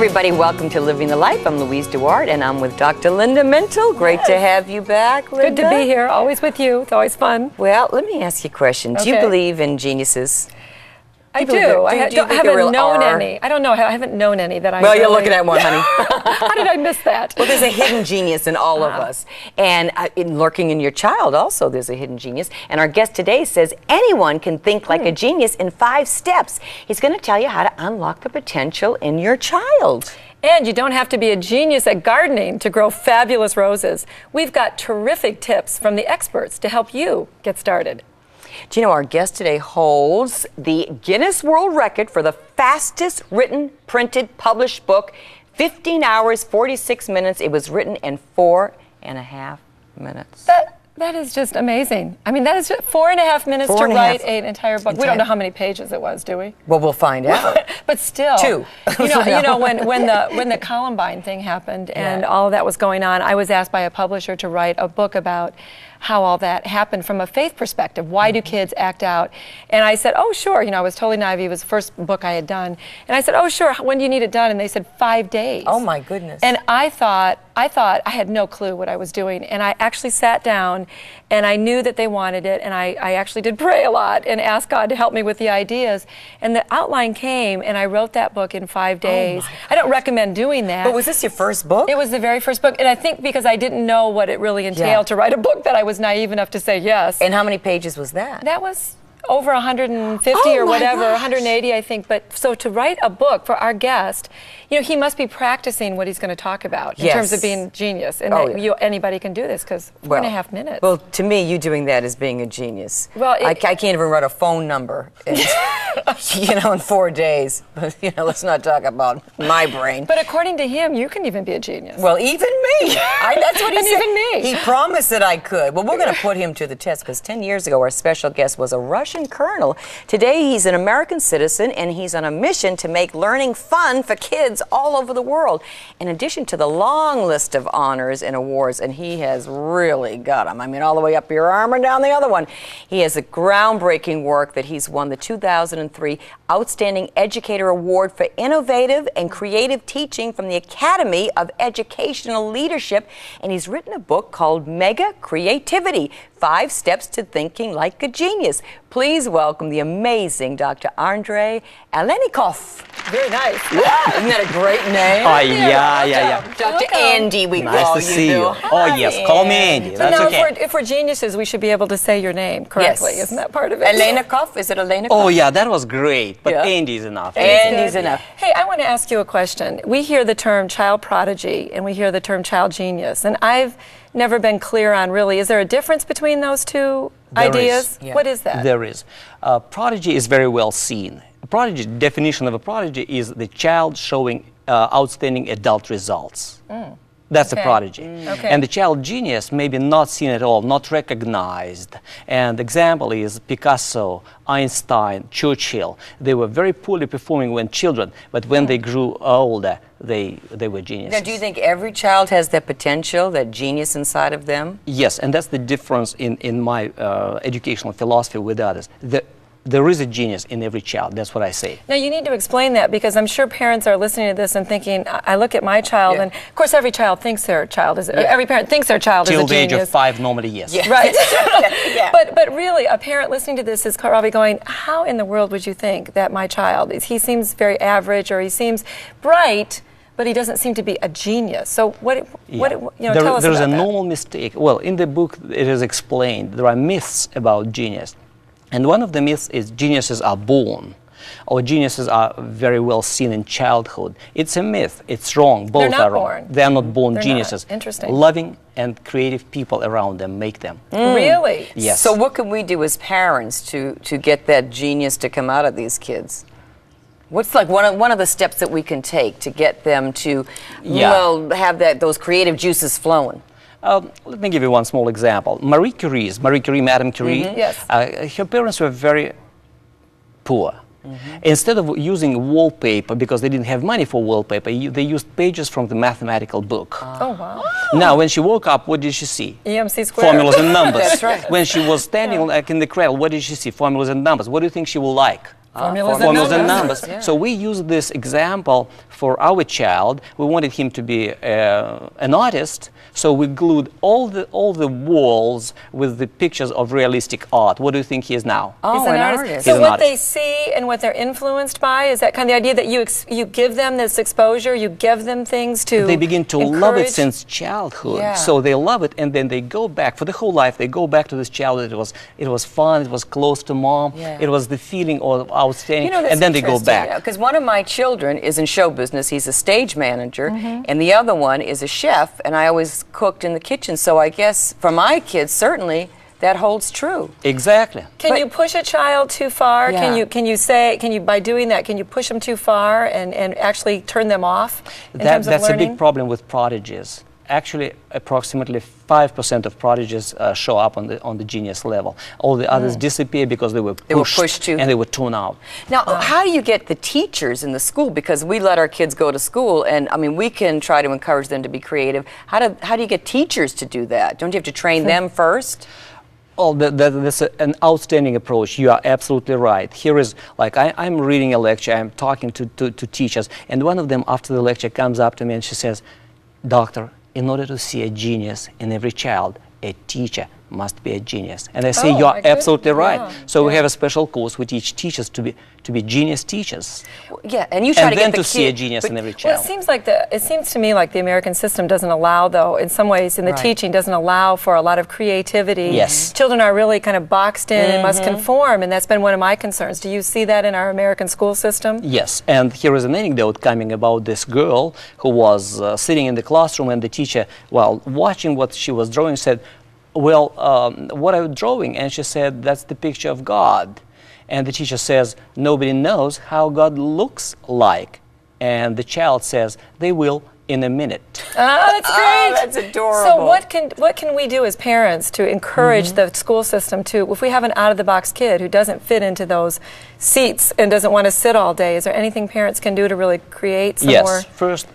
everybody, welcome to Living the Life. I'm Louise Duarte, and I'm with Dr. Linda Mintle. Great to have you back, Linda. Good to be here, always with you. It's always fun. Well, let me ask you a question. Do you believe in geniuses? I do. I haven't known any. I don't know. I haven't known any that I Well, you're looking at one, honey. How did I miss that? Well, there's a hidden genius in all of us. And lurking in your child also, there's a hidden genius. And our guest today says anyone can think like a genius in 5 steps. He's going to tell you how to unlock the potential in your child. And you don't have to be a genius at gardening to grow fabulous roses. We've got terrific tips from the experts to help you get started. Do you know our guest today holds the Guinness World Record for the fastest written, printed, published book, 15 hours, 46 minutes. It was written in 4.5 minutes. That is just amazing. I mean, that is just 4.5 minutes to write an entire book. We don't know how many pages it was, do we? Well, we'll find out. But still, 2. You know, when the Columbine thing happened and all of that was going on, I was asked by a publisher to write a book about how all that happened from a faith perspective. Why do kids act out? And I said, oh, sure. You know, I was totally naive. It was the first book I had done. And I said, oh, sure. When do you need it done? And they said 5 days. Oh, my goodness. And I thought I had no clue what I was doing. And I actually sat down and I knew that they wanted it. And I actually did pray a lot and ask God to help me with the ideas. And the outline came and I wrote that book in 5 days. Oh, I don't recommend doing that. But was this your first book? It was the very first book. And I think because I didn't know what it really entailed to write a book that I was naive enough to say yes. And how many pages was that? That was over 150 or whatever, 180 I think. But so to write a book for our guest, you know, he must be practicing what he's going to talk about in terms of being genius. And anybody can do this because 4.5 minutes. Well, to me, you doing that is being a genius. Well, I can't even write a phone number, you know, in 4 days. But, you know, let's not talk about my brain. But according to him, you can even be a genius. Well, even me. That's what he said. Even me. He promised that I could. Well, we're going to put him to the test because 10 years ago, our special guest was a Russian colonel. Today, he's an American citizen, and he's on a mission to make learning fun for kids all over the world. In addition to the long list of honors and awards, and he has really got them. I mean, all the way up your arm and down the other one. He has a groundbreaking work that he's won the 2003 Outstanding Educator Award for Innovative and Creative Teaching from the Academy of Educational Leadership, and he's written a book called Mega Creativity: 5 Steps to Thinking Like a Genius. Please welcome the amazing Dr. Andrei Alenikhov. Very nice. Yeah, isn't that a great name? Oh, yeah. Dr. Andy, we nice call to see you. Hi, Oh, yes, call me Andy. So That's now, okay. if we're geniuses, we should be able to say your name correctly. Yes. Isn't that part of it? Alenikhov? Is it Alenikhov? Oh, yeah, that was great, but Andy's enough. Andy's enough. Hey, I want to ask you a question. We hear the term child prodigy and we hear the term child genius, and I've never been clear on really, is there a difference between those two ideas? What is that? There is. Prodigy is very well seen. Prodigy, definition of a prodigy is the child showing outstanding adult results. That's a prodigy. And the child genius may be not seen at all, not recognized. And the example is Picasso, Einstein, Churchill. They were very poorly performing when children, but when they grew older, they were geniuses. Now, do you think every child has that potential, that genius inside of them? Yes, and that's the difference in my educational philosophy with others. There is a genius in every child. That's what I say. Now, you need to explain that because I'm sure parents are listening to this and thinking, I look at my child, and of course every child thinks their child is, every parent thinks their child is a genius. Till the age of 5, normally, yes. Right. But really, a parent listening to this is probably going, how in the world would you think that my child is? He seems very average, or he seems bright, but he doesn't seem to be a genius. So tell us about that. There's a normal mistake. Well, in the book it is explained there are myths about genius. And one of the myths is geniuses are born, or geniuses are very well seen in childhood. It's a myth. It's wrong. Both are wrong. Born. They're not born They're geniuses. Not. Interesting. Loving and creative people around them make them. Really? Yes. So what can we do as parents to get that genius to come out of these kids? What's like one of the steps that we can take to get them to have those creative juices flowing? Let me give you one small example. Marie Curie, Madame Curie, her parents were very poor. Instead of using wallpaper, because they didn't have money for wallpaper, they used pages from the mathematical book. Oh, wow. Now, when she woke up, what did she see? EMC squared. Formulas and numbers. That's right. When she was standing like in the cradle, what did she see? Formulas and numbers. What do you think she will like? formulas and numbers. Yeah. So we use this example for our child. We wanted him to be an artist, so we glued all the walls with the pictures of realistic art. What do you think he is now? Oh, He's an artist. He's So an what artist. they see and what they're influenced by, is that kind of the idea that you give them this exposure, you give them things to They begin to love it encourage? since childhood. Yeah. So they love it, and then they go back for the whole life. They go back to this childhood. It was fun. It was close to mom. Yeah. It was the feeling of outstanding, You know, that's and then they go interesting, back. Because one of my children is in show business. He's a stage manager, Mm-hmm. and the other one is a chef, and I always cooked in the kitchen. So I guess for my kids, certainly that holds true. Exactly. Can you push a child too far? Yeah. Can you by doing that, can you push them too far and actually turn them off in terms of That's a learning? big problem with prodigies. Actually, approximately 5% of prodigies show up on the genius level. All the others disappear because they were pushed too. and they were tuned out. Now, how do you get the teachers in the school? Because we let our kids go to school, and I mean, we can try to encourage them to be creative. How do you get teachers to do that? Don't you have to train them first? Oh, that's an outstanding approach. You are absolutely right. Here is, like, I'm reading a lecture, I'm talking to teachers, and one of them after the lecture comes up to me and she says, "Doctor, in order to see a genius in every child, a teacher must be a genius." And I say, Oh, you are my goodness, absolutely right. yeah, So we yeah. have a special course. We teach teachers to be genius teachers. Yeah, and you try And to then get the to see a kid- genius but- in every Well, child. it seems to me like the American system doesn't allow, though, in some ways, in the Right. teaching, doesn't allow for a lot of creativity. Yes. Children are really kind of boxed in and must conform, and that's been one of my concerns. Do you see that in our American school system? Yes, and here is an anecdote coming about this girl who was sitting in the classroom, and the teacher, while watching what she was drawing, said, "Well, what are you drawing?" And she said, "That's the picture of God." And the teacher says, "Nobody knows how God looks like." And the child says, "They will in a minute." Oh, that's great. that's adorable. So what can we do as parents to encourage the school system to, if we have an out-of-the-box kid who doesn't fit into those seats and doesn't want to sit all day, is there anything parents can do to really create some more? Yes, first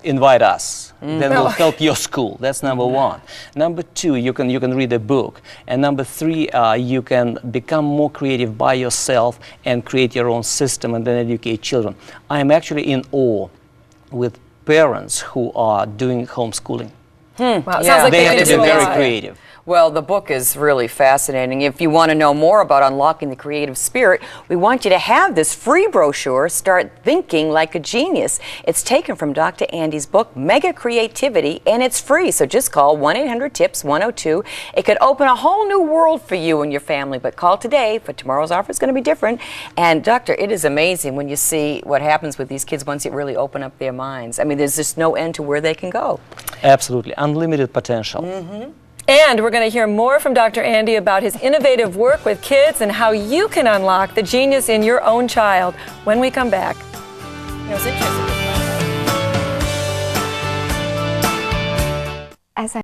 invite us. Then we'll help your school. That's number one. Number two, you can read a book. And number three, you can become more creative by yourself and create your own system and then educate children. I am actually in awe with parents who are doing homeschooling. Wow, it sounds Yeah. like They can have to do be a very lot. creative. Well, the book is really fascinating. If you want to know more about unlocking the creative spirit, we want you to have this free brochure, Start Thinking Like a Genius. It's taken from Dr. Andy's book, Mega Creativity, and it's free. So just call 1-800-TIPS-102. It could open a whole new world for you and your family, but call today, for tomorrow's offer is going to be different. And Doctor, it is amazing when you see what happens with these kids once you really open up their minds. I mean, there's just no end to where they can go. Absolutely. Unlimited potential. And we're going to hear more from Dr. Andy about his innovative work with kids and how you can unlock the genius in your own child when we come back. You know, it's interesting. As I